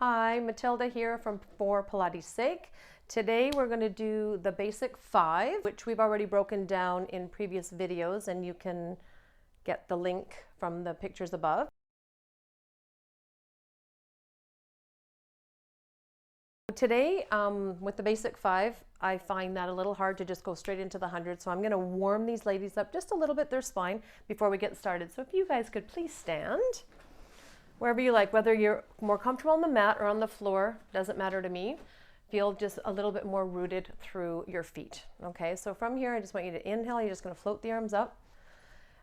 Hi, Matilda here from For Pilates Sake. Today we're going to do the basic 5, which we've already broken down in previous videos, and you can get the link from the pictures above. Today, with the basic 5, I find that a little hard to just go straight into the 100, so I'm going to warm these ladies up just a little bit, their spine, before we get started. So if you guys could please stand wherever you like, whether you're more comfortable on the mat or on the floor, doesn't matter to me. Feel just a little bit more rooted through your feet. Okay, so from here, I just want you to inhale. You're just going to float the arms up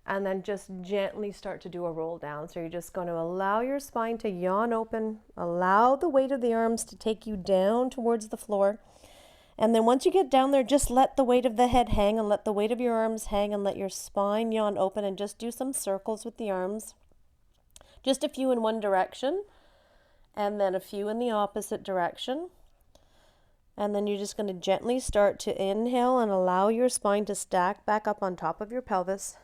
and then just gently start to do a roll down. So you're just going to allow your spine to yawn open, allow the weight of the arms to take you down towards the floor. And then once you get down there, just let the weight of the head hang and let the weight of your arms hang and let your spine yawn open and just do some circles with the arms. Just a few in one direction and then a few in the opposite direction. And then you're just going to gently start to inhale and allow your spine to stack back up on top of your pelvis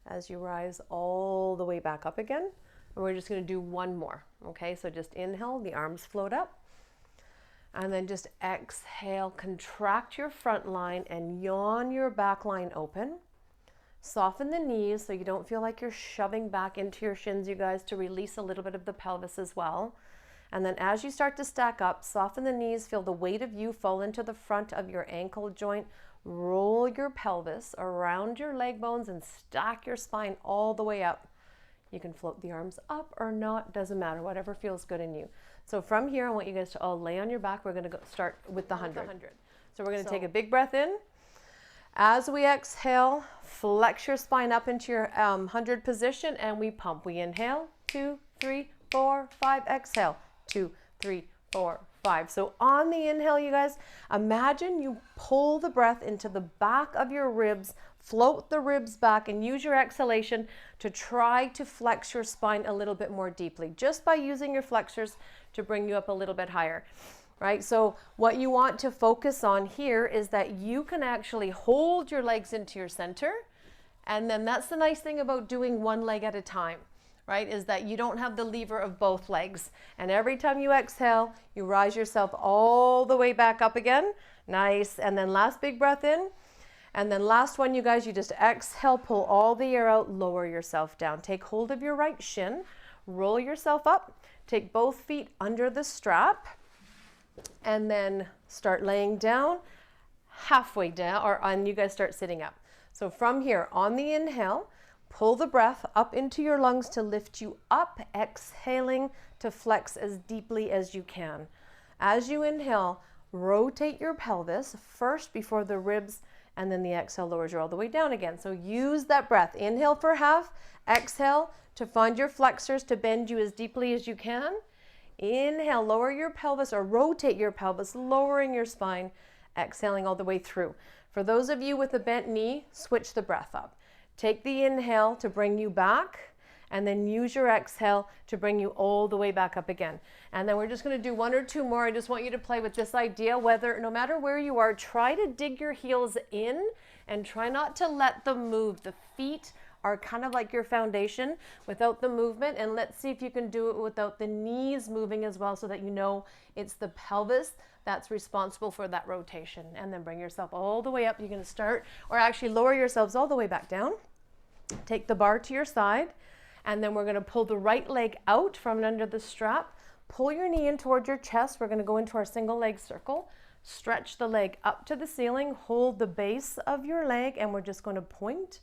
as you rise all the way back up again. And we're just going to do one more. Okay, so just inhale, the arms float up. And then just exhale, contract your front line and yawn your back line open. Soften the knees so you don't feel like you're shoving back into your shins, you guys, to release a little bit of the pelvis as well. And then as you start to stack up, soften the knees, feel the weight of you fall into the front of your ankle joint. Roll your pelvis around your leg bones and stack your spine all the way up. You can float the arms up or not, doesn't matter, whatever feels good in you. So from here, I want you guys to all lay on your back. We're going to start with the 100. So we're going to take a big breath in. As we exhale, flex your spine up into your 100 position and we pump. We inhale, 2, 3, 4, 5, exhale, 2, 3, 4, 5. So on the inhale, you guys, imagine you pull the breath into the back of your ribs, float the ribs back and use your exhalation to try to flex your spine a little bit more deeply, just by using your flexors to bring you up a little bit higher. Right? So what you want to focus on here is that you can actually hold your legs into your center. And then that's the nice thing about doing one leg at a time, right? Is that you don't have the lever of both legs. And every time you exhale, you rise yourself all the way back up again. Nice. And then last big breath in. And then last one, you guys, you just exhale, pull all the air out, lower yourself down. Take hold of your right shin, roll yourself up, take both feet under the strap. And then start laying down, halfway down, and you guys start sitting up. So from here, on the inhale, pull the breath up into your lungs to lift you up, exhaling to flex as deeply as you can. As you inhale, rotate your pelvis first before the ribs, and then the exhale lowers you all the way down again. So use that breath. Inhale for half, exhale to find your flexors to bend you as deeply as you can. Inhale, lower your pelvis or rotate your pelvis, lowering your spine, exhaling all the way through. For those of you with a bent knee, switch the breath up. Take the inhale to bring you back and then use your exhale to bring you all the way back up again. And then we're just going to do one or two more. I just want you to play with this idea, whether no matter where you are, try to dig your heels in and try not to let them move. The feet are kind of like your foundation without the movement, and let's see if you can do it without the knees moving as well, so that you know it's the pelvis that's responsible for that rotation. And then bring yourself all the way up. You're going to start, or actually lower yourselves all the way back down. Take the bar to your side, and then we're going to pull the right leg out from under the strap. Pull your knee in towards your chest. We're going to go into our single leg circle. Stretch the leg up to the ceiling. Hold the base of your leg, and we're just going to point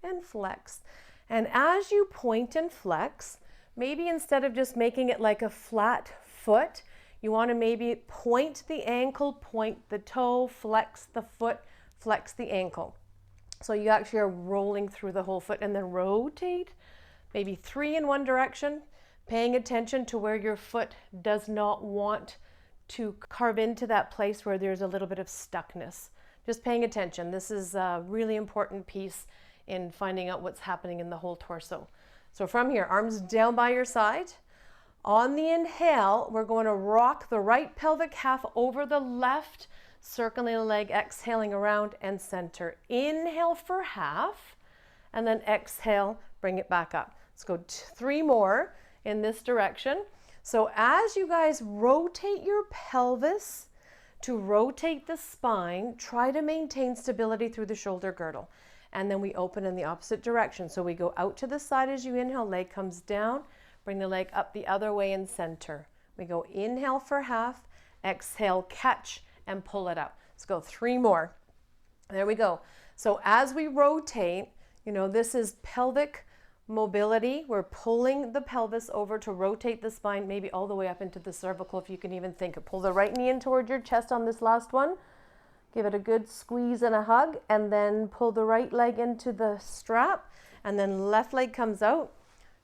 and flex. And as you point and flex, maybe instead of just making it like a flat foot, you want to maybe point the ankle, point the toe, flex the foot, flex the ankle. So you actually are rolling through the whole foot, and then rotate maybe 3 in one direction, paying attention to where your foot does not want to carve into that place where there's a little bit of stuckness. Just paying attention. This is a really important piece in finding out what's happening in the whole torso. So from here, arms down by your side. On the inhale, we're going to rock the right pelvic half over the left, circling the leg, exhaling around and center. Inhale for half, and then exhale, bring it back up. Let's go 3 more in this direction. So as you guys rotate your pelvis to rotate the spine, try to maintain stability through the shoulder girdle. And then we open in the opposite direction. So we go out to the side as you inhale, leg comes down, bring the leg up the other way and center. We go inhale for half, exhale, catch and pull it up. Let's go 3 more. There we go. So as we rotate, you know, this is pelvic mobility. We're pulling the pelvis over to rotate the spine, maybe all the way up into the cervical if you can even think it. Pull the right knee in toward your chest on this last one. Give it a good squeeze and a hug, and then pull the right leg into the strap, and then left leg comes out.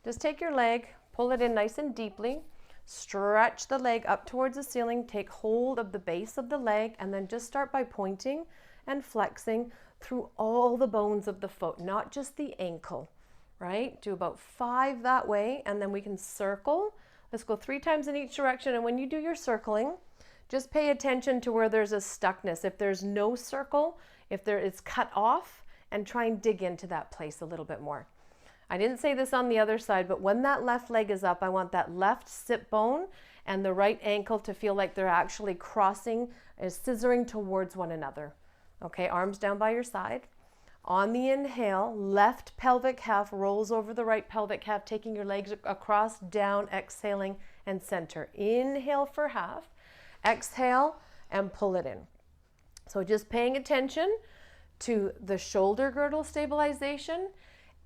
Just take your leg, pull it in nice and deeply, stretch the leg up towards the ceiling, take hold of the base of the leg, and then just start by pointing and flexing through all the bones of the foot, not just the ankle, right? Do about 5 that way, and then we can circle. Let's go 3 times in each direction, and when you do your circling, just pay attention to where there's a stuckness. If there's no circle, if it's cut off, and try and dig into that place a little bit more. I didn't say this on the other side, but when that left leg is up, I want that left sit bone and the right ankle to feel like they're actually crossing, scissoring towards one another. Okay, arms down by your side. On the inhale, left pelvic half rolls over the right pelvic half, taking your legs across, down, exhaling, and center. Inhale for half. Exhale and pull it in. So just paying attention to the shoulder girdle stabilization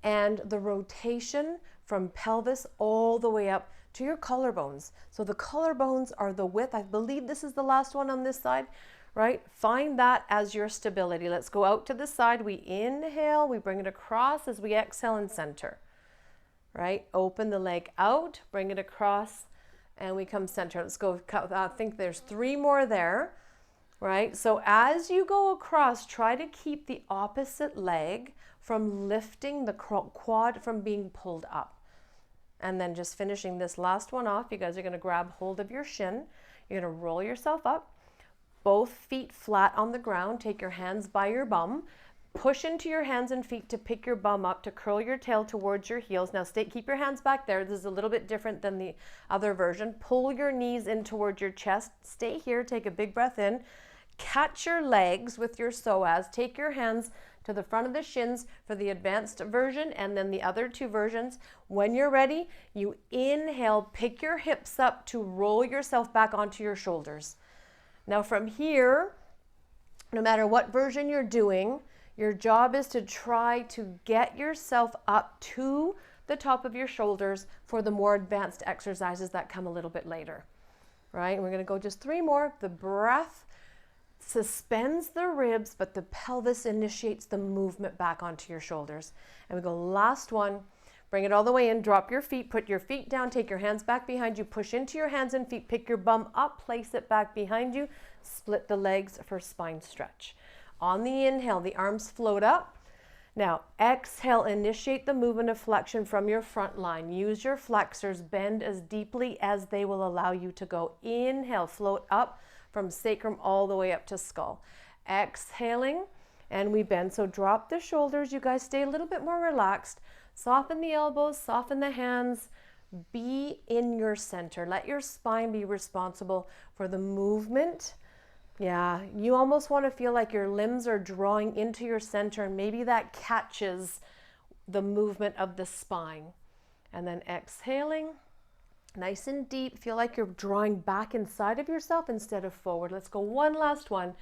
and the rotation from pelvis all the way up to your collarbones. So the collarbones are the width. I believe this is the last one on this side, right? Find that as your stability. Let's go out to the side. We inhale, we bring it across as we exhale and center, right? Open the leg out, bring it across, and we come center. Let's go, I think there's 3 more there, right? So as you go across, try to keep the opposite leg from lifting the quad from being pulled up. And then just finishing this last one off, you guys are gonna grab hold of your shin. You're gonna roll yourself up, both feet flat on the ground. Take your hands by your bum. Push into your hands and feet to pick your bum up, to curl your tail towards your heels. Now keep your hands back there. This is a little bit different than the other version. Pull your knees in towards your chest. Stay here, take a big breath in. Catch your legs with your psoas. Take your hands to the front of the shins for the advanced version, and then the other 2 versions. When you're ready, you inhale, pick your hips up to roll yourself back onto your shoulders. Now from here, no matter what version you're doing, your job is to try to get yourself up to the top of your shoulders for the more advanced exercises that come a little bit later, right? And we're gonna go just 3 more. The breath suspends the ribs, but the pelvis initiates the movement back onto your shoulders. And we go last one. Bring it all the way in, drop your feet, put your feet down, take your hands back behind you, push into your hands and feet, pick your bum up, place it back behind you, split the legs for spine stretch. On the inhale, the arms float up. Now exhale, initiate the movement of flexion from your front line. Use your flexors, bend as deeply as they will allow you to go. Inhale, float up from sacrum all the way up to skull. Exhaling, and we bend. So drop the shoulders. You guys stay a little bit more relaxed. Soften the elbows, soften the hands. Be in your center. Let your spine be responsible for the movement. Yeah, you almost want to feel like your limbs are drawing into your center, and maybe that catches the movement of the spine. And then exhaling, nice and deep. Feel like you're drawing back inside of yourself instead of forward. Let's go one last one.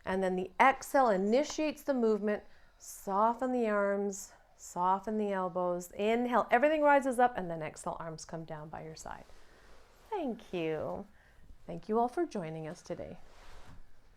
And then the exhale initiates the movement. Soften the arms, soften the elbows. Inhale, everything rises up, and then exhale, arms come down by your side. Thank you. Thank you all for joining us today.